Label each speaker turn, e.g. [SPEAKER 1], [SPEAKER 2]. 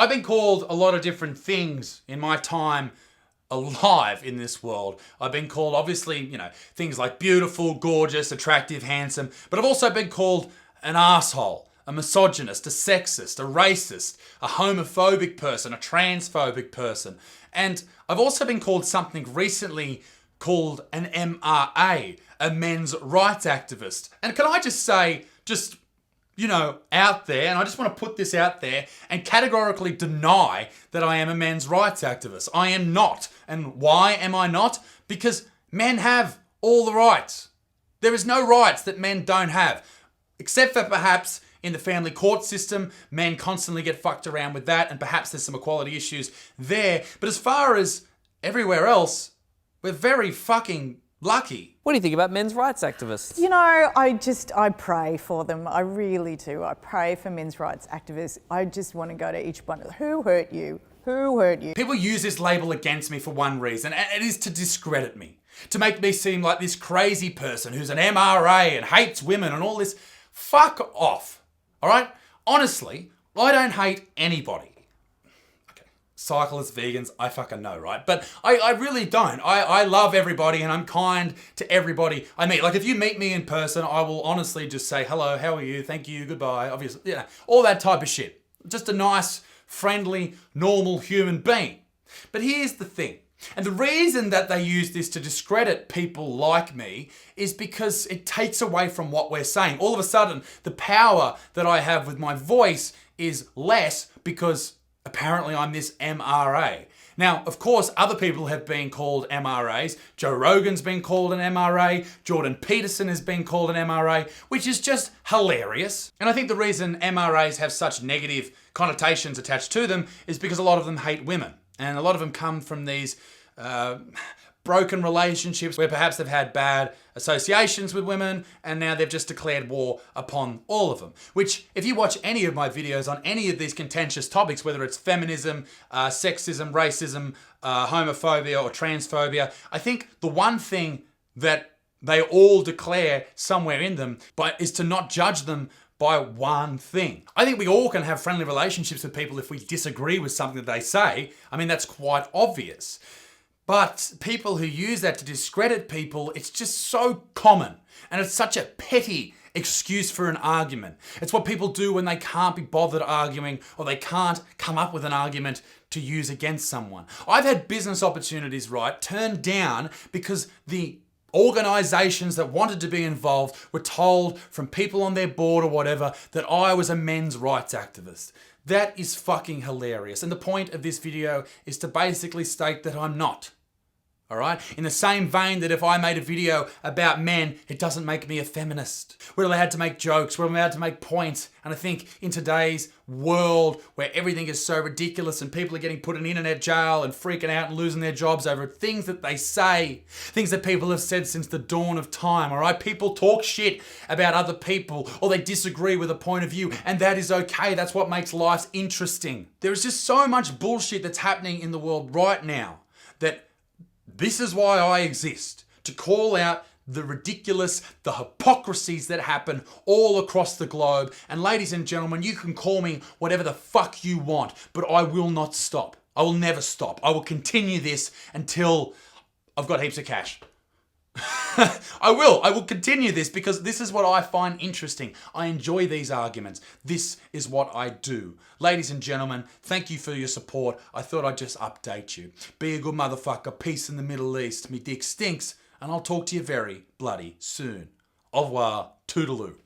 [SPEAKER 1] I've been called a lot of different things in my time alive in this world. I've been called, obviously, things like beautiful, gorgeous, attractive, handsome, but I've also been called an asshole, a misogynist, a sexist, a racist, a homophobic person, a transphobic person. And I've also been called something recently called an MRA, a men's rights activist. And can I just say, out there, and I just want to put this out there and categorically deny that I am a men's rights activist. I am not. And why am I not? Because men have all the rights. There is no rights that men don't have, except for perhaps in the family court system. Men constantly get fucked around with that, and perhaps there's some equality issues there. But as far as everywhere else, we're very fucking lucky.
[SPEAKER 2] What do you think about men's rights activists?
[SPEAKER 3] I pray for them. I really do. I pray for men's rights activists. I just want to go to each one. Who hurt you? Who hurt you?
[SPEAKER 1] People use this label against me for one reason, and it is to discredit me. To make me seem like this crazy person who's an MRA and hates women and all this. Fuck off. All right? Honestly, I don't hate anybody. Cyclists, vegans, I fucking know, right? But I really don't. I love everybody and I'm kind to everybody I meet. Like if you meet me in person, I will honestly just say, hello, how are you? Thank you, goodbye. Obviously, all that type of shit. Just a nice, friendly, normal human being. But here's the thing. And the reason that they use this to discredit people like me is because it takes away from what we're saying. All of a sudden, the power that I have with my voice is less because apparently I'm this MRA. Now, of course, other people have been called MRAs. Joe Rogan's been called an MRA. Jordan Peterson has been called an MRA, which is just hilarious. And I think the reason MRAs have such negative connotations attached to them is because a lot of them hate women. And a lot of them come from these broken relationships where perhaps they've had bad associations with women and now they've just declared war upon all of them. Which, if you watch any of my videos on any of these contentious topics, whether it's feminism, sexism, racism, homophobia or transphobia, I think the one thing that they all declare somewhere in them is to not judge them by one thing. I think we all can have friendly relationships with people if we disagree with something that they say. I mean, that's quite obvious. But people who use that to discredit people, it's just so common. And it's such a petty excuse for an argument. It's what people do when they can't be bothered arguing or they can't come up with an argument to use against someone. I've had business opportunities, turned down because the organisations that wanted to be involved were told from people on their board or whatever that I was a men's rights activist. That is fucking hilarious. And the point of this video is to basically state that I'm not. All right? In the same vein that if I made a video about men, it doesn't make me a feminist. We're allowed to make jokes. We're allowed to make points. And I think in today's world where everything is so ridiculous and people are getting put in internet jail and freaking out and losing their jobs over things that they say, things that people have said since the dawn of time, all right? People talk shit about other people or they disagree with a point of view, and that is okay. That's what makes life interesting. There is just so much bullshit that's happening in the world right now that this is why I exist, to call out the ridiculous, the hypocrisies that happen all across the globe. And ladies and gentlemen, you can call me whatever the fuck you want, but I will not stop. I will never stop. I will continue this until I've got heaps of cash. I will continue this because this is what I find interesting. I enjoy these arguments. This is what I do. Ladies and gentlemen, thank you for your support. I thought I'd just update you. Be a good motherfucker. Peace in the Middle East. Me dick stinks. And I'll talk to you very bloody soon. Au revoir. Toodaloo.